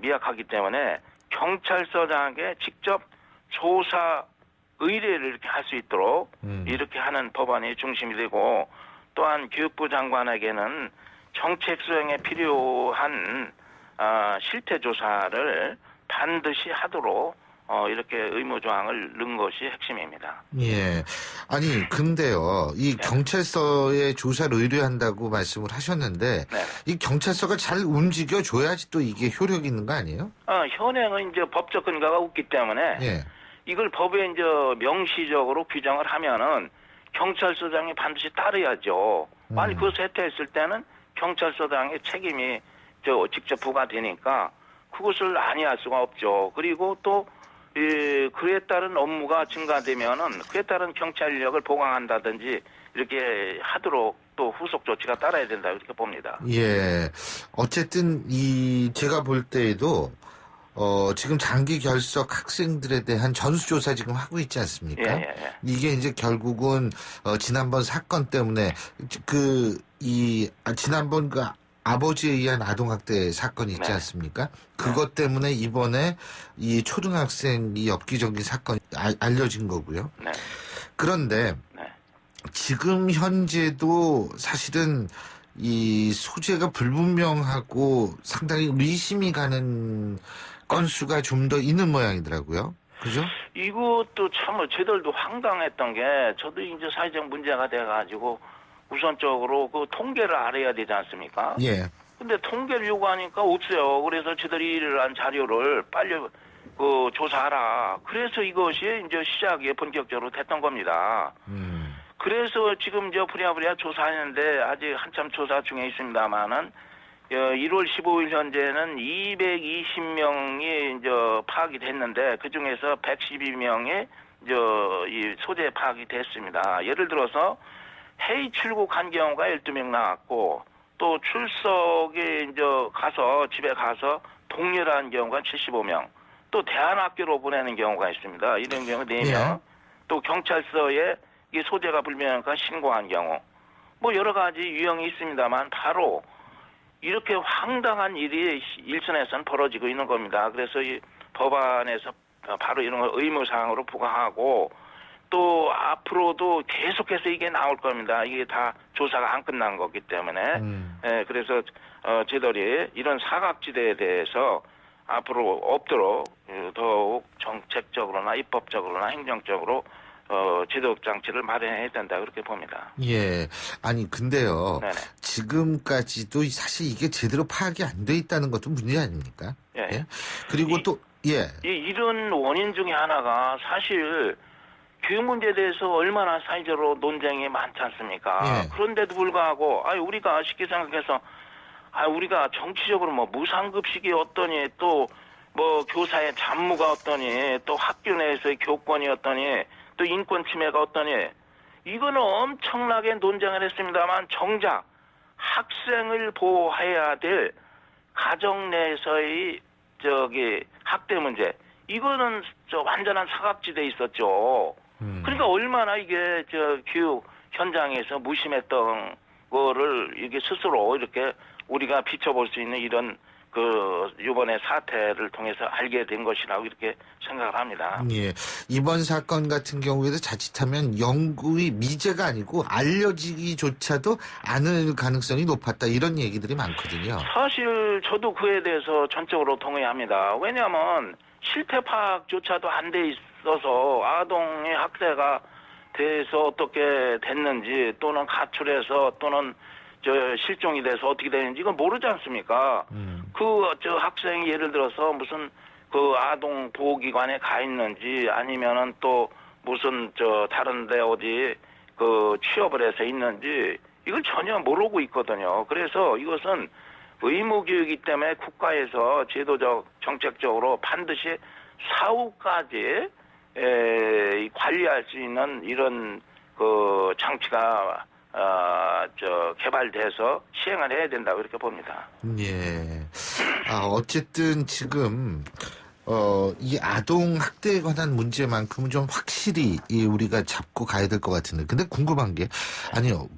미약하기 때문에 경찰서장에게 직접 조사 의뢰를 이렇게 할 수 있도록 이렇게 하는 법안이 중심이 되고 또한 교육부 장관에게는 정책 수행에 필요한 실태 조사를 반드시 하도록 이렇게 의무조항을 넣은 것이 핵심입니다. 예. 아니, 근데요, 이 경찰서에 조사를 의뢰한다고 말씀을 하셨는데, 이 경찰서가 잘 움직여줘야지 또 이게 효력이 있는 거 아니에요? 현행은 이제 법적 근거가 없기 때문에, 이걸 법에 이제 명시적으로 규정을 하면은 경찰서장이 반드시 따라야죠. 만약 그것을 해태했을 때는 경찰서장의 책임이 직접 부과되니까 그것을 아니할 수가 없죠. 그리고 또 그에 따른 업무가 증가되면은 그에 따른 경찰 인력을 보강한다든지 이렇게 하도록 또 후속 조치가 따라야 된다 이렇게 봅니다. 예. 어쨌든 제가 볼 때에도 지금 장기 결석 학생들에 대한 전수조사 지금 하고 있지 않습니까? 이게 이제 결국은 지난번 사건 때문에 지난번 아버지에 의한 아동학대 사건이 있지 않습니까? 그것 때문에 이번에 이 초등학생 이 엽기적인 사건이 알려진 거고요. 그런데 지금 현재도 사실은 이 소재가 불분명하고 상당히 의심이 가는 건수가 좀 더 있는 모양이더라고요. 그죠? 이것도 참 저희들도 황당했던 게 저도 이제 사회적 문제가 돼가지고 우선적으로 그 통계를 알아야 되지 않습니까? 예. 근데 통계를 요구하니까 없어요. 그래서 저희들이 이러한 자료를 빨리 조사하라. 그래서 이것이 이제 시작이 본격적으로 됐던 겁니다. 그래서 지금 부랴부랴 조사하는데 아직 한참 조사 중에 있습니다만은 1월 15일 현재는 220명이 이제 파악이 됐는데 그 중에서 112명이 이 소재 파악이 됐습니다. 예를 들어서 해외 출국 한 경우가 12명 나왔고 또 출석에 이제 집에 가서 동렬한 경우가 75명, 또 대안학교로 보내는 경우가 있습니다. 이런 경우 4명, 또 경찰서에 이 소재가 불명하니까 신고한 경우, 뭐 여러 가지 유형이 있습니다만 바로 이렇게 황당한 일이 일선에서는 벌어지고 있는 겁니다. 그래서 이 법안에서 바로 이런 걸 의무사항으로 부과하고 또 앞으로도 계속해서 이게 나올 겁니다. 이게 다 조사가 안 끝난 거기 때문에. 그래서 저희들이 이런 사각지대에 대해서 앞으로 없도록 더욱 정책적으로나 입법적으로나 행정적으로 제도적 장치를 마련해야 된다 그렇게 봅니다. 예. 아니 근데요. 지금까지도 사실 이게 제대로 파악이 안 돼 있다는 것도 문제 아닙니까? 예. 그리고 이런 원인 중에 하나가 사실 교육 문제에 대해서 얼마나 사회적으로 논쟁이 많지 않습니까? 그런데도 불구하고 우리가 쉽게 생각해서 우리가 정치적으로 뭐 무상급식이 어떠니 또 뭐 교사의 잡무가 어떠니 또 학교 내에서의 교권이 어떠니 또 인권 침해가 어떠니 이거는 엄청나게 논쟁을 했습니다만 정작 학생을 보호해야 될 가정 내에서의 학대 문제 이거는 완전한 사각지대에 있었죠. 그러니까 얼마나 이게 교육 현장에서 무심했던 거를 이게 스스로 이렇게 우리가 비춰볼 수 있는 이런 이번에 사태를 통해서 알게 된 것이라고 이렇게 생각을 합니다. 예. 이번 사건 같은 경우에도 자칫하면 영구히 미제가 아니고 알려지기조차도 않을 가능성이 높았다 이런 얘기들이 많거든요. 사실 저도 그에 대해서 전적으로 동의합니다. 왜냐하면 실태 파악조차도 안 돼 있어서 아동의 학대가 돼서 어떻게 됐는지 또는 가출해서 또는 실종이 돼서 어떻게 되는지 이건 모르지 않습니까? 학생이 예를 들어서 무슨 아동 보호기관에 가 있는지 아니면은 또 무슨 다른데 어디 취업을 해서 있는지 이걸 전혀 모르고 있거든요. 그래서 이것은 의무교육이기 때문에 국가에서 제도적 정책적으로 반드시 사후까지 관리할 수 있는 이런 장치가 개발돼서 시행을 해야 된다고 이렇게 봅니다. 예. 어쨌든 지금 이 아동 학대에 관한 문제만큼은 좀 확실히 우리가 잡고 가야 될 것 같은데, 근데 궁금한 게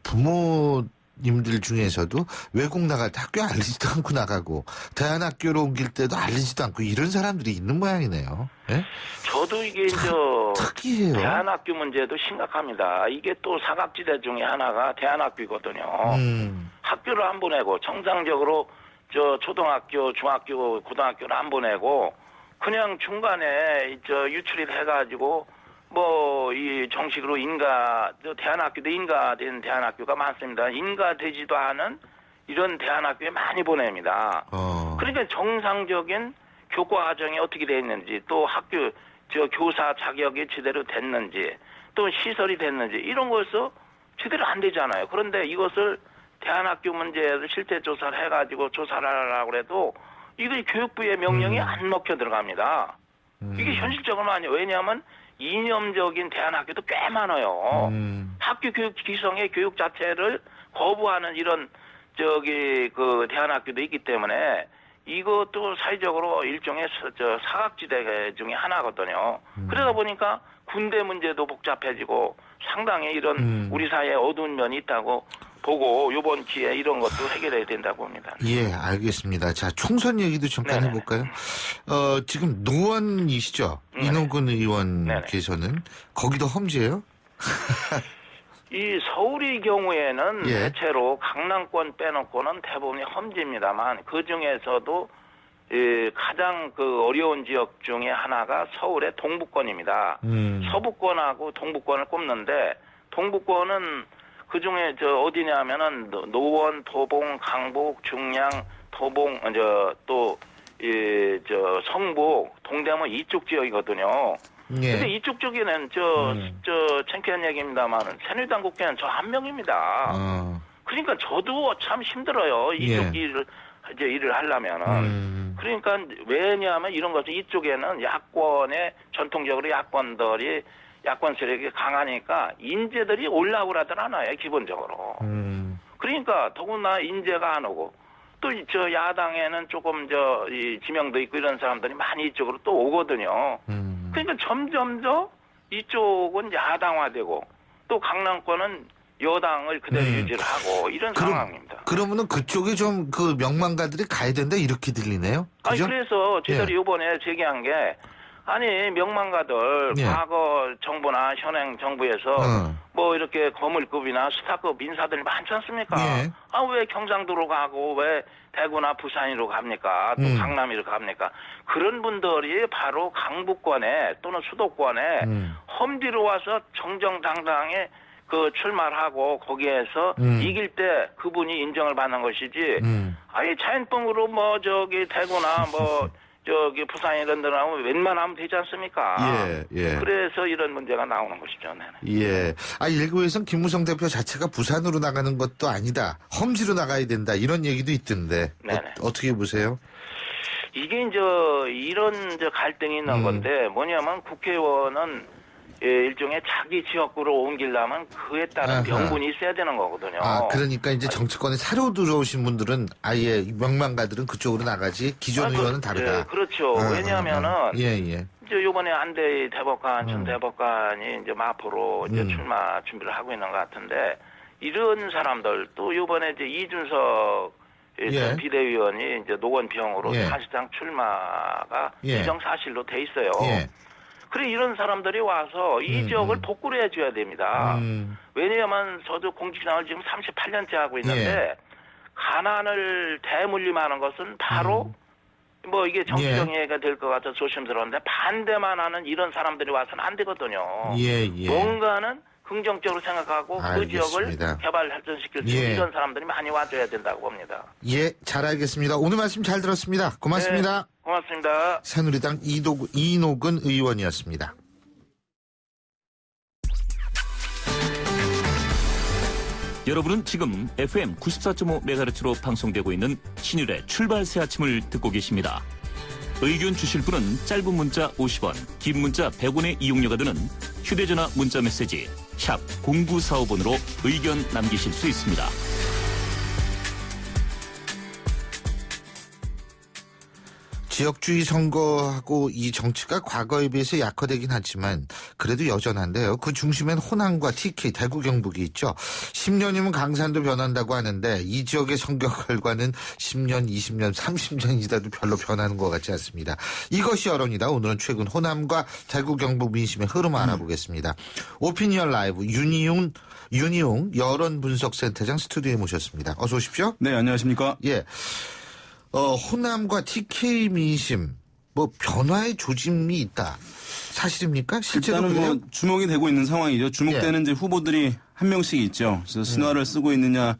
부모들 님들 중에서도 외국 나갈 때 학교 알리지도 않고 나가고 대안학교로 옮길 때도 알리지도 않고 이런 사람들이 있는 모양이네요. 예? 저도 이게 특이해요. 대안학교 문제도 심각합니다. 이게 또 사각지대 중에 하나가 대안학교거든요. 학교를 안 보내고 정상적으로 초등학교, 중학교, 고등학교를 안 보내고 그냥 중간에 유출이 해가지고 이 정식으로 대안학교도 인가된 대안학교가 많습니다. 인가되지도 않은 이런 대안학교에 많이 보냅니다. 그러니까 정상적인 교과 과정이 어떻게 되어 있는지, 또 학교, 교사 자격이 제대로 됐는지, 또 시설이 됐는지, 이런 것을 제대로 안 되잖아요. 그런데 이것을 대안학교 문제를 실태 조사를 해가지고 조사를 하려고 해도 이게 교육부의 명령이 안 먹혀 들어갑니다. 이게 현실적으로 아니에요. 왜냐하면 이념적인 대안학교도 꽤 많아요. 학교 교육 기성의 교육 자체를 거부하는 이런 대안학교도 있기 때문에 이것도 사회적으로 일종의 사각지대 중에 하나거든요. 그러다 보니까 군대 문제도 복잡해지고 상당히 이런 우리 사회에 어두운 면이 있다고 보고 이번 기회에 이런 것도 해결해야 된다고 봅니다. 예, 알겠습니다. 자, 총선 얘기도 잠깐 해볼까요? 지금 노원이시죠? 이노근 의원께서는 거기도 험지예요? 이 서울의 경우에는 대체로 강남권 빼놓고는 대부분이 험지입니다만 그 중에서도 가장 어려운 지역 중에 하나가 서울의 동부권입니다. 서부권하고 동부권을 꼽는데 동부권은 그 중에 어디냐면은 노원, 도봉, 강북, 중량, 도봉, 성북, 동대문 이쪽 지역이거든요. 근데 이쪽 쪽에는 창피한 얘기입니다만은 새누리당 국회의원 저 한 명입니다. 그러니까 저도 참 힘들어요. 이쪽 일을 하려면은. 그러니까 왜냐하면 이런 것은 이쪽에는 전통적으로 야권 세력이 강하니까 인재들이 올라오고 하질 않아요, 기본적으로. 그러니까 더구나 인재가 안 오고 또 야당에는 조금 지명도 있고 이런 사람들이 많이 이쪽으로 또 오거든요. 그러니까 점점 이쪽은 야당화되고 또 강남권은 여당을 그대로 유지를 하고 이런 상황입니다. 그러면은 그쪽에 좀 명망가들이 가야 된다 이렇게 들리네요. 그죠? 그래서 저희들이 이번에 제기한 게 명망가들 과거 정부나 현행 정부에서 이렇게 거물급이나 스타급 인사들이 많지 않습니까? 왜 경상도로 가고 왜 대구나 부산으로 갑니까? 또 강남으로 갑니까? 그런 분들이 바로 강북권에 또는 수도권에 험지로 와서 정정당당하게 출마를 하고 거기에서 이길 때 그분이 인정을 받는 것이지 자연뻥으로 대구나 부산 이런 데 나오면 웬만하면 되지 않습니까? 그래서 이런 문제가 나오는 것이죠. 예. 일부에서는 김무성 대표 자체가 부산으로 나가는 것도 아니다. 험지로 나가야 된다. 이런 얘기도 있던데. 어떻게 보세요? 이게 이런 갈등이 있는 건데 뭐냐면 국회의원은 일종의 자기 지역구로 옮기려면 그에 따른 명분이 있어야 되는 거거든요. 그러니까 이제 정치권에 새로 들어오신 분들은 아예 명망가들은 그쪽으로 나가지 기존 의원은 다르다. 그렇죠. 왜냐하면은 이번에 안대희 대법관, 전 대법관이 마포로 출마 준비를 하고 있는 것 같은데 이런 사람들 또 이번에 이준석 전 비대위원이 노원병으로 사실상 출마가 기정사실로 돼 있어요. 그래 이런 사람들이 와서 이 지역을 복구를 해줘야 됩니다. 왜냐하면 저도 공직생활 지금 38년째 하고 있는데 가난을 대물림하는 것은 바로 이게 정치적 얘기가 될 것 같아서 조심스러운데 반대만 하는 이런 사람들이 와서는 안 되거든요. 뭔가는 긍정적으로 생각하고 그 지역을 개발 발전시킬 수 있는 이런 사람들이 많이 와줘야 된다고 봅니다. 잘 알겠습니다. 오늘 말씀 잘 들었습니다. 고맙습니다. 고맙습니다. 새누리당 이노근 의원이었습니다. 여러분은 지금 FM 94.5MHz로 방송되고 있는 신율의 출발 새 아침을 듣고 계십니다. 의견 주실 분은 짧은 문자 50원, 긴 문자 100원의 이용료가 드는 휴대전화 문자 메시지 샵 0945번으로 의견 남기실 수 있습니다. 지역주의 선거하고 이 정치가 과거에 비해서 약화되긴 하지만 그래도 여전한데요. 그 중심엔 호남과 TK, 대구, 경북이 있죠. 10년이면 강산도 변한다고 하는데 이 지역의 선거 결과는 10년, 20년, 30년이 지나도 별로 변하는 것 같지 않습니다. 이것이 여론이다. 오늘은 최근 호남과 대구, 경북 민심의 흐름 알아보겠습니다. 오피니언 라이브 윤희용 여론분석센터장 스튜디오에 모셨습니다. 어서 오십시오. 네, 안녕하십니까. 예. 호남과 TK 민심, 변화의 조짐이 있다. 사실입니까? 실제로 일단은 그래요? 주목이 되고 있는 상황이죠. 주목되는 이제 후보들이 한 명씩 있죠. 그래서 신화를 쓰고 있느냐,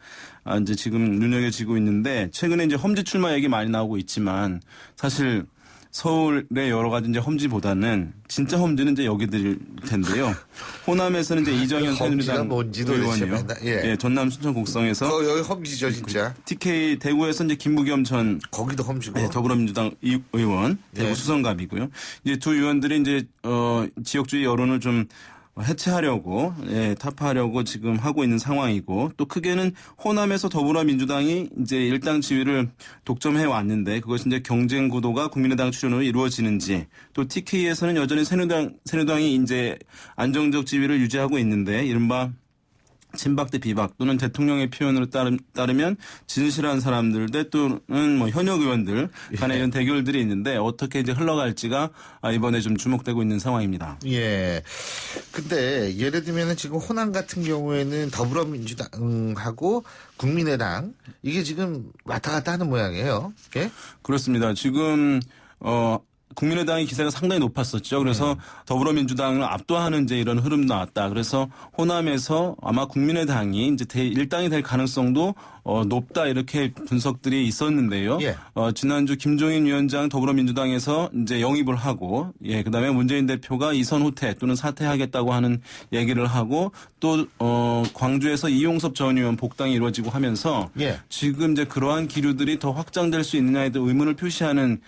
이제 지금 눈여겨지고 있는데, 최근에 이제 험지 출마 얘기 많이 나오고 있지만, 사실 서울의 여러 가지 이제 험지보다는 진짜 험지는 이제 여기들 텐데요. 호남에서는 이제 이정현 새누리당 의원이요. 예, 전남 순천 곡성에서 여기 험지죠, 진짜. TK 대구에서 이제 김부겸 전 거기도 험지고. 예, 더불어민주당 의원 대구 수성갑이고요. 이제 두 의원들이 이제 지역주의 여론을 좀 해체하려고 타파하려고 지금 하고 있는 상황이고 또 크게는 호남에서 더불어민주당이 이제 일당 지위를 독점해 왔는데 그것이 이제 경쟁 구도가 국민의당 출연으로 이루어지는지 또 TK에서는 여전히 새누리당이 이제 안정적 지위를 유지하고 있는데 이른바 친박 대 비박 또는 대통령의 표현으로 따르면 진실한 사람들 대 또는 현역 의원들 간의 이런 대결들이 있는데 어떻게 이제 흘러갈지가 이번에 좀 주목되고 있는 상황입니다. 예. 근데 예를 들면 지금 호남 같은 경우에는 더불어민주당하고 국민의당 이게 지금 왔다 갔다 하는 모양이에요. 예? 그렇습니다. 지금 국민의당의 기세가 상당히 높았었죠. 그래서 더불어민주당을 압도하는 이제 이런 흐름 나왔다. 그래서 호남에서 아마 국민의당이 이제 일당이 될 가능성도 높다 이렇게 분석들이 있었는데요. 예. 지난주 김종인 위원장 더불어민주당에서 이제 영입을 하고, 그다음에 문재인 대표가 이선 후퇴 또는 사퇴하겠다고 하는 얘기를 하고 또 광주에서 이용섭 전 의원 복당이 이루어지고 하면서 지금 이제 그러한 기류들이 더 확장될 수 있느냐에 대해 의문을 표시하는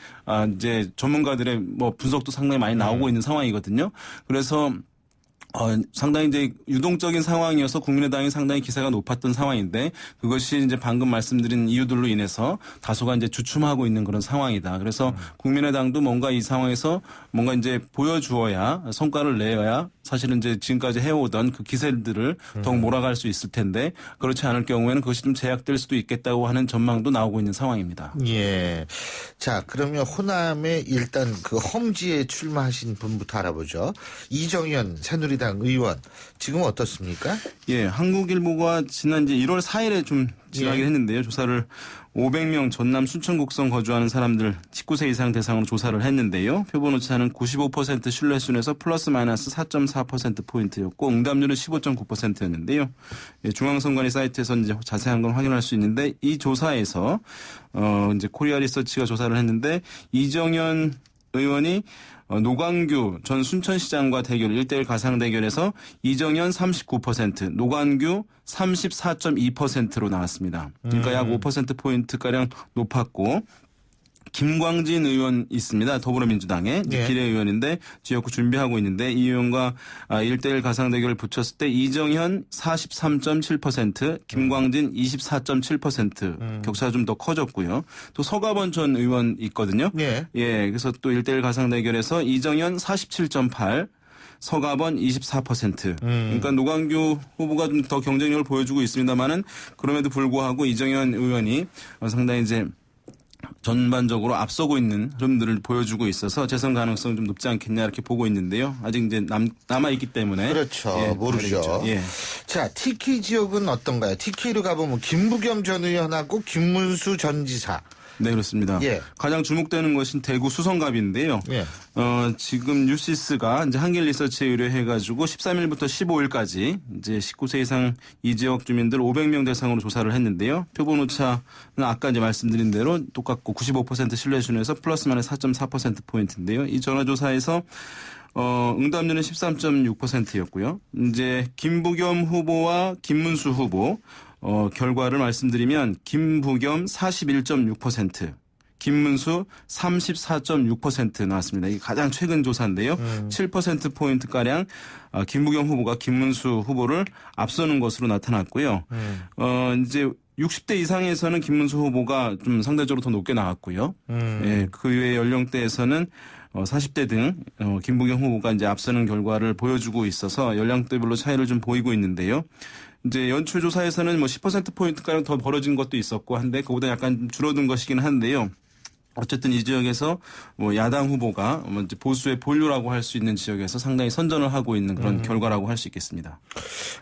이제 전문가들의 분석도 상당히 많이 나오고 있는 상황이거든요. 그래서 상당히 이제 유동적인 상황이어서 국민의당이 상당히 기세가 높았던 상황인데 그것이 이제 방금 말씀드린 이유들로 인해서 다소가 이제 주춤하고 있는 그런 상황이다. 그래서 국민의당도 뭔가 이 상황에서 뭔가 이제 보여주어야 성과를 내야 사실은 이제 지금까지 해오던 그 기세들을 더욱 몰아갈 수 있을 텐데 그렇지 않을 경우에는 그것이 좀 제약될 수도 있겠다고 하는 전망도 나오고 있는 상황입니다. 예. 자, 그러면 호남에 일단 그 험지에 출마하신 분부터 알아보죠. 이정현 새누리당 의원 지금 어떻습니까? 예, 한국일보가 지난 이제 1월 4일에 좀 진행하긴 했는데요. 조사를 500명 전남 순천 곡성 거주하는 사람들 19세 이상 대상으로 조사를 했는데요. 표본 오차는 95% 신뢰 수준에서 플러스 마이너스 4.4%포인트였고 응답률은 15.9%였는데요. 중앙선관위 사이트에서 이제 자세한 건 확인할 수 있는데 이 조사에서 이제 코리아 리서치가 조사를 했는데 이정현 의원이 노광규 전 순천시장과 대결 1대1 가상 대결에서 이정현 39%, 노광규 34.2%로 나왔습니다. 그러니까 약 5%포인트가량 높았고 김광진 의원 있습니다. 더불어민주당의 비례의원인데 지역구 준비하고 있는데 이 의원과 1대1 가상 대결을 붙였을 때 이정현 43.7%, 김광진 24.7% 격차가 좀 더 커졌고요. 또 서가번 전 의원 있거든요. 그래서 또 1대1 가상 대결에서 이정현 47.8%, 서가번 24%. 그러니까 노광규 후보가 좀 더 경쟁력을 보여주고 있습니다만은 그럼에도 불구하고 이정현 의원이 상당히 이제 전반적으로 앞서고 있는 흐름들을 보여주고 있어서 재선 가능성이 좀 높지 않겠냐 이렇게 보고 있는데요. 아직 이제 남아있기 때문에. 그렇죠. 모르죠. 자, TK 지역은 어떤가요? TK로 가보면 김부겸 전 의원하고 김문수 전 지사. 네, 그렇습니다. 가장 주목되는 것은 대구 수성갑인데요. 지금 뉴시스가 이제 한길 리서치에 의뢰해가지고 13일부터 15일까지 이제 19세 이상 이 지역 주민들 500명 대상으로 조사를 했는데요. 표본 오차는 아까 이제 말씀드린 대로 똑같고 95% 신뢰 수준에서 플러스 마이너스 4.4%포인트인데요. 이 전화조사에서 응답률은 13.6%였고요. 이제 김부겸 후보와 김문수 후보 결과를 말씀드리면 김부겸 41.6%, 김문수 34.6% 나왔습니다. 이게 가장 최근 조사인데요. 7%포인트가량 김부겸 후보가 김문수 후보를 앞서는 것으로 나타났고요. 이제 60대 이상에서는 김문수 후보가 좀 상대적으로 더 높게 나왔고요. 예, 그 외 연령대에서는 40대 등 김부겸 후보가 이제 앞서는 결과를 보여주고 있어서 연령대별로 차이를 좀 보이고 있는데요. 이제 연초 조사에서는 뭐 10%포인트가량 더 벌어진 것도 있었고 한데 그보다 약간 줄어든 것이긴 한데요. 어쨌든 이 지역에서 뭐 야당 후보가 이제 보수의 본류라고 할 수 있는 지역에서 상당히 선전을 하고 있는 그런 결과라고 할 수 있겠습니다.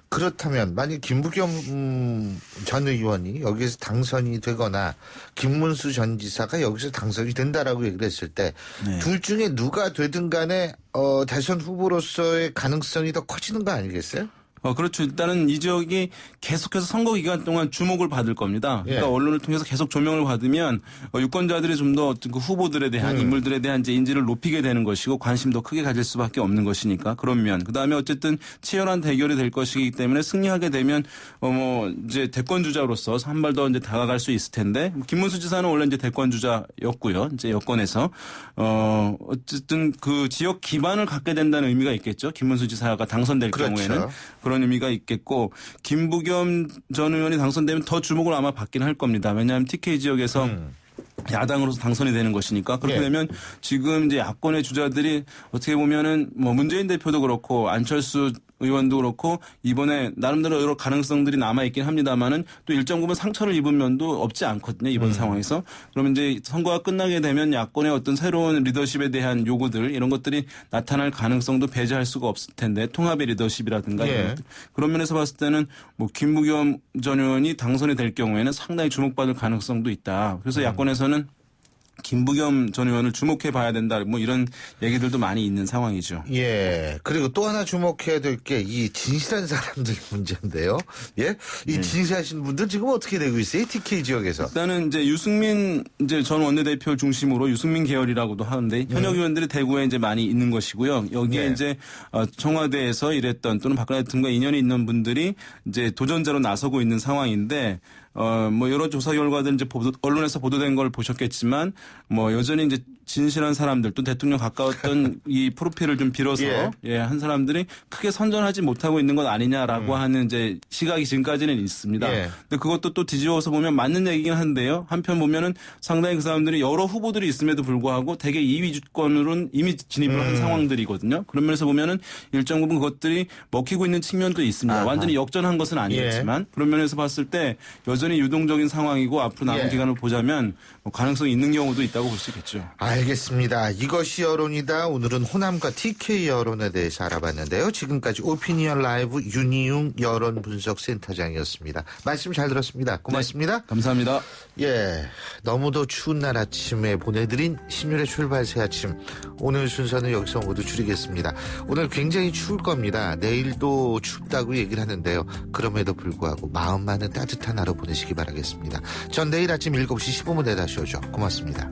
그렇다면 만약 김부겸 전 의원이 여기서 당선이 되거나 김문수 전 지사가 여기서 당선이 된다라고 얘기를 했을 때 둘 중에 누가 되든 간에 대선 후보로서의 가능성이 더 커지는 거 아니겠어요? 그렇죠. 일단은 이 지역이 계속해서 선거 기간 동안 주목을 받을 겁니다. 그러니까 언론을 통해서 계속 조명을 받으면 유권자들이 좀 더 그 후보들에 대한 인물들에 대한 이제 인지를 높이게 되는 것이고 관심도 크게 가질 수밖에 없는 것이니까 그러면 그다음에 어쨌든 치열한 대결이 될 것이기 때문에 승리하게 되면 이제 대권 주자로서 한 발 더 이제 다가갈 수 있을 텐데 김문수 지사는 원래 이제 대권 주자였고요. 이제 여권에서 어쨌든 그 지역 기반을 갖게 된다는 의미가 있겠죠. 김문수 지사가 당선될 경우에는. 그런 의미가 있겠고 김부겸 전 의원이 당선되면 더 주목을 아마 받긴 할 겁니다. 왜냐하면 TK 지역에서 야당으로서 당선이 되는 것이니까 그렇게 되면 지금 이제 야권의 주자들이 어떻게 보면은 뭐 문재인 대표도 그렇고 안철수 의원도 그렇고 이번에 나름대로 여러 가능성들이 남아있긴 합니다만은 또 일정 부분 상처를 입은 면도 없지 않거든요. 이번 상황에서. 그러면 이제 선거가 끝나게 되면 야권의 어떤 새로운 리더십에 대한 요구들 이런 것들이 나타날 가능성도 배제할 수가 없을 텐데 통합의 리더십이라든가 이런 것들. 그런 면에서 봤을 때는 뭐 김부겸 전 의원이 당선이 될 경우에는 상당히 주목받을 가능성도 있다. 그래서 야권에서는 김부겸 전 의원을 주목해 봐야 된다. 뭐 이런 얘기들도 많이 있는 상황이죠. 예. 그리고 또 하나 주목해야 될 게 이 진실한 사람들 문제인데요. 예. 이 진실하신 분들 지금 어떻게 되고 있어요? TK 지역에서. 일단은 이제 유승민 이제 전 원내대표 중심으로 유승민 계열이라고도 하는데 현역 의원들이 대구에 이제 많이 있는 것이고요. 여기에 이제 청와대에서 일했던 또는 박근혜 대통령과 인연이 있는 분들이 이제 도전자로 나서고 있는 상황인데 뭐 여러 조사 결과들 이제 언론에서 보도된 걸 보셨겠지만 뭐 여전히 이제 진실한 사람들 또 대통령 가까웠던 이 프로필을 좀 빌어서 한 사람들이 크게 선전하지 못하고 있는 것 아니냐라고 하는 이제 시각이 지금까지는 있습니다. 근데 그것도 또 뒤집어서 보면 맞는 얘기긴 한데요. 한편 보면은 상당히 그 사람들이 여러 후보들이 있음에도 불구하고 대개 2위 주권으로는 이미 진입을 한 상황들이거든요. 그런 면에서 보면은 일정 부분 그것들이 먹히고 있는 측면도 있습니다. 완전히 역전한 것은 아니겠지만 그런 면에서 봤을 때 여전히 유동적인 상황이고 앞으로 남은 기간을 보자면 뭐 가능성이 있는 경우도 있다고 볼 수 있겠죠. 알겠습니다. 이것이 여론이다. 오늘은 호남과 TK 여론에 대해서 알아봤는데요. 지금까지 오피니언 라이브 윤희웅 여론 분석 센터장이었습니다. 말씀 잘 들었습니다. 고맙습니다. 네, 감사합니다. 예, 너무도 추운 날 아침에 보내드린 신율의 출발 새 아침. 오늘 순서는 여기서 모두 줄이겠습니다. 오늘 굉장히 추울 겁니다. 내일도 춥다고 얘기를 하는데요. 그럼에도 불구하고 마음만은 따뜻한 하루 보내시기 바라겠습니다. 전 내일 아침 7시 15분에 다시 오죠. 고맙습니다.